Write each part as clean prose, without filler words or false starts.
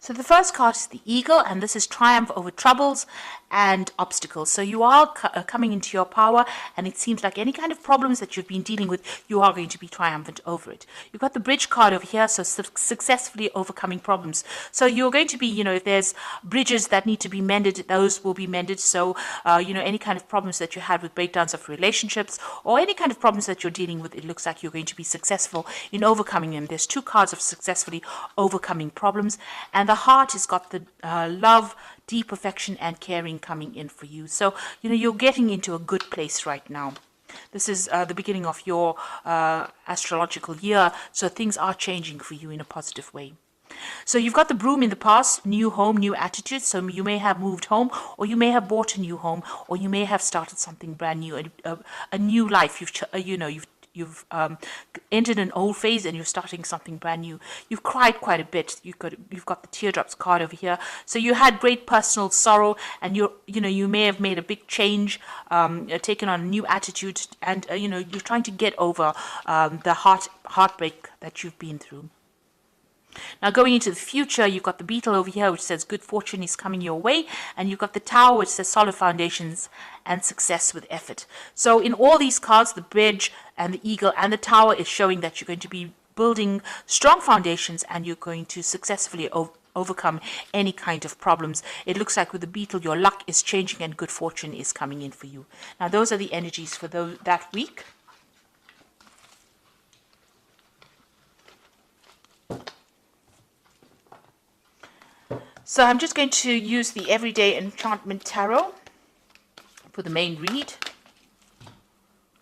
So the first card is the Eagle, and this is triumph over troubles and obstacles. So you are coming into your power, and it seems like any kind of problems that you've been dealing with, you are going to be triumphant over it. You've got the Bridge card over here, so successfully overcoming problems. So you're going to be, if there's bridges that need to be mended, those will be mended. So, any kind of problems that you had with breakdowns of relationships or any kind of problems that you're dealing with, it looks like you're going to be successful in overcoming them. There's two cards of successfully overcoming problems, and the Heart has got the love, deep affection and caring coming in for you. So, you're getting into a good place right now. This is the beginning of your astrological year, so things are changing for you in a positive way. So you've got the Broom in the past, new home, new attitude. So you may have moved home, or you may have bought a new home, or you may have started something brand new, a new life. You've entered an old phase and you're starting something brand new. You've cried quite a bit. You've got the teardrops card over here. So you had great personal sorrow, and you may have made a big change, taken on a new attitude, and you're trying to get over the heartbreak that you've been through. Now going into the future, you've got the Beetle over here, which says good fortune is coming your way, and you've got the Tower, which says solid foundations and success with effort. So in all these cards, the Bridge and the Eagle and the Tower is showing that you're going to be building strong foundations, and you're going to successfully overcome any kind of problems. It looks like with the Beetle, your luck is changing and good fortune is coming in for you. Now those are the energies for that week. So I'm just going to use the Everyday Enchantment Tarot for the main read.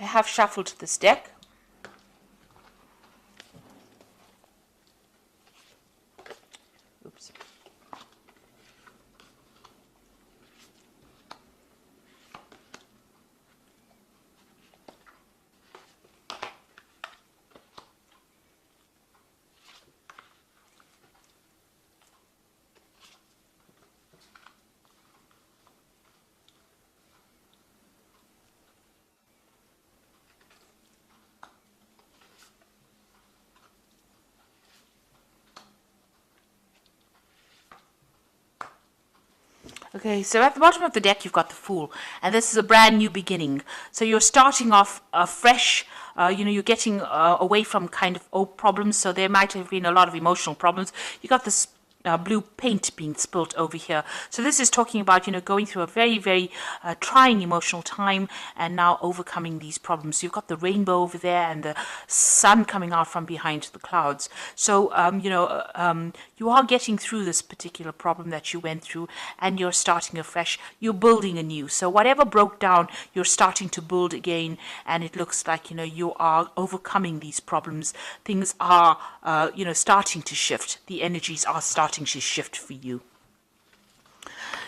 I have shuffled this deck. Oops. Okay, so at the bottom of the deck, you've got the Fool, and this is a brand new beginning. So you're starting off fresh. You're getting away from kind of old problems. So there might have been a lot of emotional problems. You got this blue paint being spilt over here. So this is talking about, going through a very, very trying emotional time and now overcoming these problems. You've got the rainbow over there and the sun coming out from behind the clouds. So, you are getting through this particular problem that you went through, and you're starting afresh. You're building anew. So whatever broke down, you're starting to build again, and it looks like, you are overcoming these problems. Things are, starting to shift. The energies are starting to shift for you.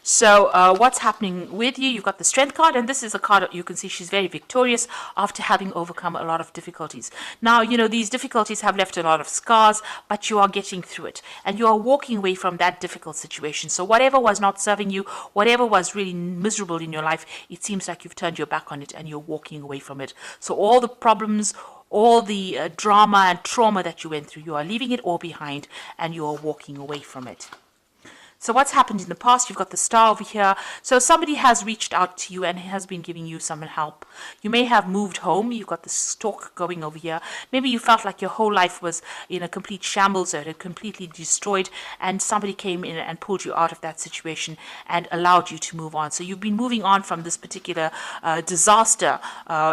So what's happening with you? You've got the Strength card, and this is a card that you can see she's very victorious after having overcome a lot of difficulties. Now, these difficulties have left a lot of scars, but you are getting through it, and you are walking away from that difficult situation. So whatever was not serving you, whatever was really miserable in your life, it seems like you've turned your back on it and you're walking away from it. So all the problems, all the drama and trauma that you went through, you are leaving it all behind and you are walking away from it. So what's happened in the past? You've got the Star over here. So somebody has reached out to you and has been giving you some help. You may have moved home. You've got the Stork going over here. Maybe you felt like your whole life was in a complete shambles, or it had completely destroyed, and somebody came in and pulled you out of that situation and allowed you to move on. So you've been moving on from this particular disaster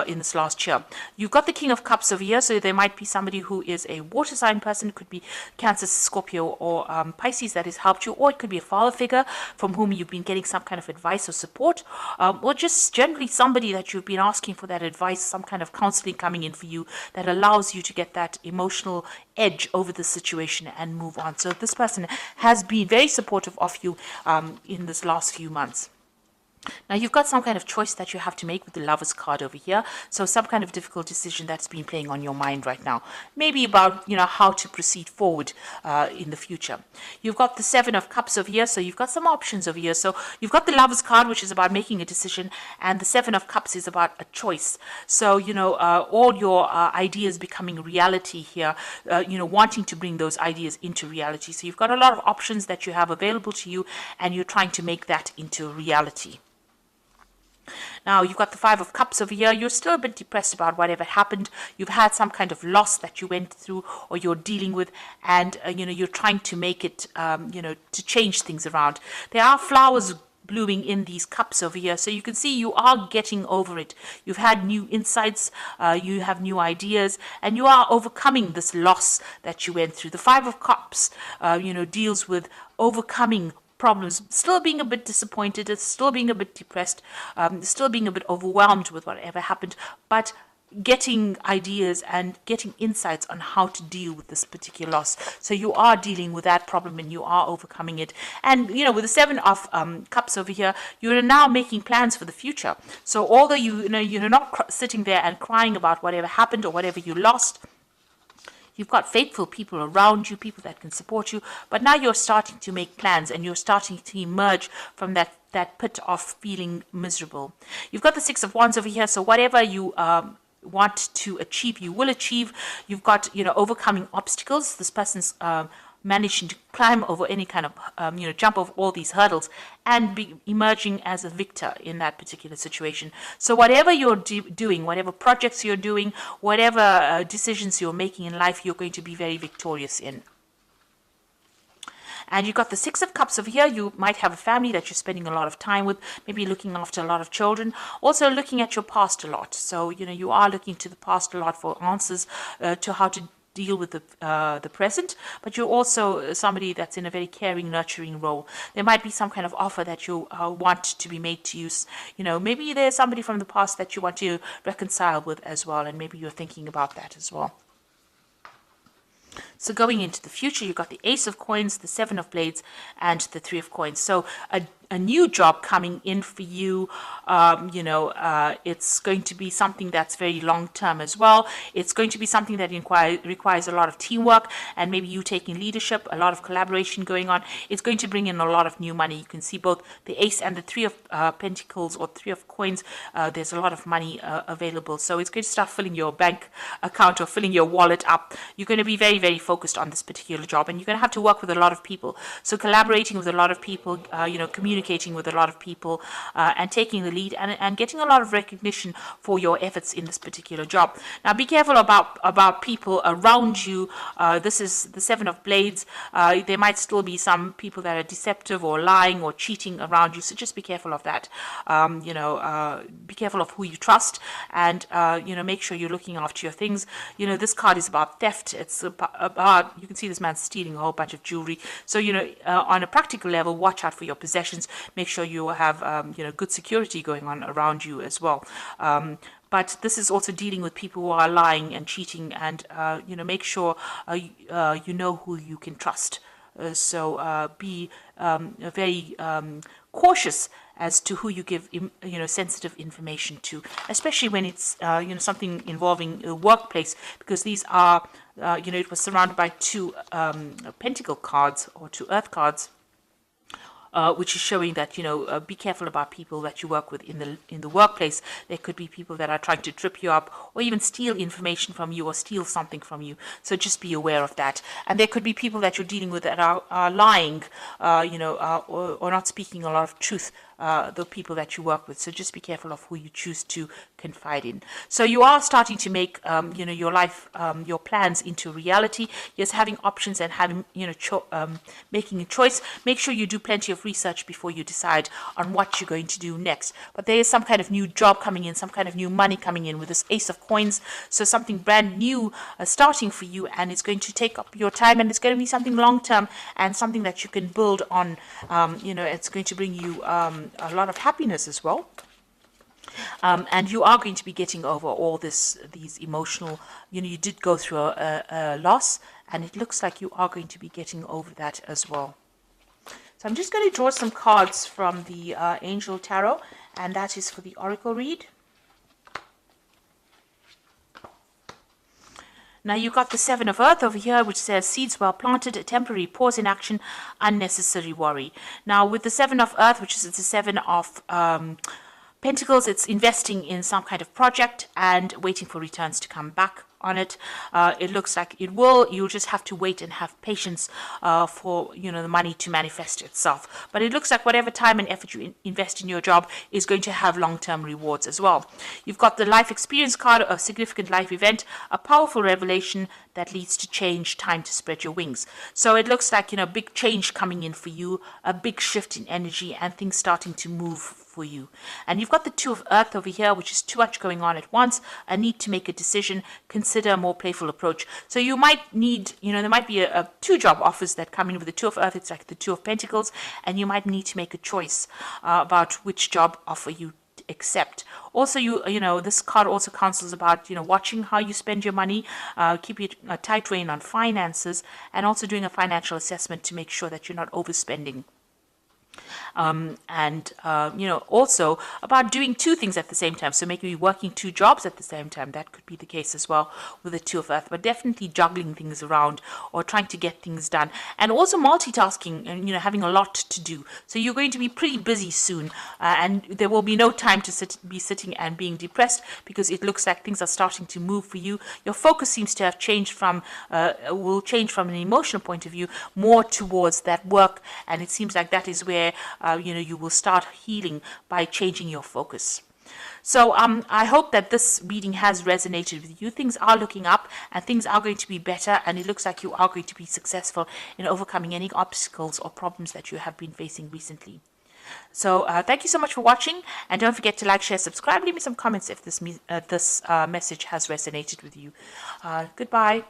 in this last year. You've got the King of Cups over here. So there might be somebody who is a water sign person. It could be Cancer, Scorpio, or Pisces that has helped you, or it could be a father figure from whom you've been getting some kind of advice or support, or just generally somebody that you've been asking for that advice, some kind of counseling coming in for you that allows you to get that emotional edge over the situation and move on. So this person has been very supportive of you in this last few months. Now you've got some kind of choice that you have to make with the Lovers card over here. So some kind of difficult decision that's been playing on your mind right now. Maybe about, how to proceed forward in the future. You've got the Seven of Cups over here. So you've got some options over here. So you've got the Lovers card, which is about making a decision. And the Seven of Cups is about a choice. So, all your ideas becoming reality here, wanting to bring those ideas into reality. So you've got a lot of options that you have available to you, and you're trying to make that into reality. Now, you've got the Five of Cups over here. You're still a bit depressed about whatever happened. You've had some kind of loss that you went through or you're dealing with, and, you're trying to make it, to change things around. There are flowers blooming in these cups over here, so you can see you are getting over it. You've had new insights, you have new ideas, and you are overcoming this loss that you went through. The Five of Cups, deals with overcoming problems, still being a bit disappointed, still being a bit depressed, still being a bit overwhelmed with whatever happened, but getting ideas and getting insights on how to deal with this particular loss. So you are dealing with that problem and you are overcoming it. And, with the Seven of Cups over here, you're now making plans for the future. So although you're not sitting there and crying about whatever happened or whatever you lost, you've got faithful people around you, people that can support you, but now you're starting to make plans and you're starting to emerge from that pit of feeling miserable. You've got the Six of Wands over here, so whatever you want to achieve, you will achieve. You've got, overcoming obstacles. This person's managing to climb over any kind of, jump over all these hurdles and be emerging as a victor in that particular situation. So whatever you're doing, whatever projects you're doing, whatever decisions you're making in life, you're going to be very victorious in. And you've got the Six of Cups over here. You might have a family that you're spending a lot of time with, maybe looking after a lot of children, also looking at your past a lot. So, you are looking to the past a lot for answers to how to deal with the present, but you're also somebody that's in a very caring, nurturing role. There might be some kind of offer that you want to be made to you. Maybe there's somebody from the past that you want to reconcile with as well, and maybe you're thinking about that as well. So going into the future, you've got the Ace of Coins, the Seven of Blades, and the Three of Coins. So a new job coming in for you. It's going to be something that's very long term as well. It's going to be something that requires a lot of teamwork and maybe you taking leadership, a lot of collaboration going on. It's going to bring in a lot of new money. You can see both the Ace and the Three of Pentacles or Three of Coins. There's a lot of money available. So it's going to start filling your bank account or filling your wallet up. You're going to be very, very focused on this particular job, and you're going to have to work with a lot of people. So collaborating with a lot of people, communicating with a lot of people, and taking the lead and getting a lot of recognition for your efforts in this particular job. Now, be careful about people around you. This is the Seven of Blades. There might still be some people that are deceptive or lying or cheating around you. So just be careful of that. Be careful of who you trust, and make sure you're looking after your things. This card is about theft. It's about, you can see this man stealing a whole bunch of jewelry. So on a practical level, watch out for your possessions. Make sure you have good security going on around you as well. But this is also dealing with people who are lying and cheating, and make sure you know who you can trust. So be very cautious as to who you give sensitive information to, especially when it's something involving a workplace, because these are it was surrounded by two pentacle cards or two earth cards. Which is showing that be careful about people that you work with in the workplace. There could be people that are trying to trip you up or even steal information from you or steal something from you. So just be aware of that. And there could be people that you're dealing with that are lying, or not speaking a lot of truth. The people that you work with. So just be careful of who you choose to confide in. So you are starting to make, your life, your plans into reality. Yes, having options and having, making a choice. Make sure you do plenty of research before you decide on what you're going to do next. But there is some kind of new job coming in, some kind of new money coming in with this Ace of Coins. So something brand new starting for you, and it's going to take up your time, and it's going to be something long term and something that you can build on. It's going to bring you a lot of happiness as well, and you are going to be getting over all these emotional, you did go through a loss, and it looks like you are going to be getting over that as well. So I'm just going to draw some cards from the Angel Tarot, And that is for the oracle read. Now you got the Seven of Earth over here, which says seeds well planted, a temporary pause in action, unnecessary worry. Now with the Seven of Earth, which is the Seven of Pentacles, it's investing in some kind of project and waiting for returns to come back on it. It looks like it will. You'll just have to wait and have patience for the money to manifest itself. But it looks like whatever time and effort you invest in your job is going to have long-term rewards as well. You've got the life experience card, a significant life event, a powerful revelation that leads to change, time to spread your wings. So it looks like big change coming in for you, a big shift in energy, and things starting to move for you. And you've got the Two of Earth over here, which is too much going on at once, a need to make a decision, consider a more playful approach. So you might need, there might be two job offers that come in with the Two of Earth. It's like the Two of Pentacles, and you might need to make a choice about which job offer you accept. Also, this card also counsels about watching how you spend your money, keeping a tight rein on finances, and also doing a financial assessment to make sure that you're not overspending. Also about doing two things at the same time. So maybe working two jobs at the same time. That could be the case as well with the Two of Earth, but definitely juggling things around or trying to get things done. And also multitasking and, having a lot to do. So you're going to be pretty busy soon, and there will be no time to be sitting and being depressed, because it looks like things are starting to move for you. Your focus seems to have changed will change from an emotional point of view more towards that work, and it seems like that is where you will start healing by changing your focus. So I hope that this reading has resonated with you. Things are looking up and things are going to be better, and it looks like you are going to be successful in overcoming any obstacles or problems that you have been facing recently. So thank you so much for watching, and don't forget to like, share, subscribe, leave me some comments if this message has resonated with you. Goodbye.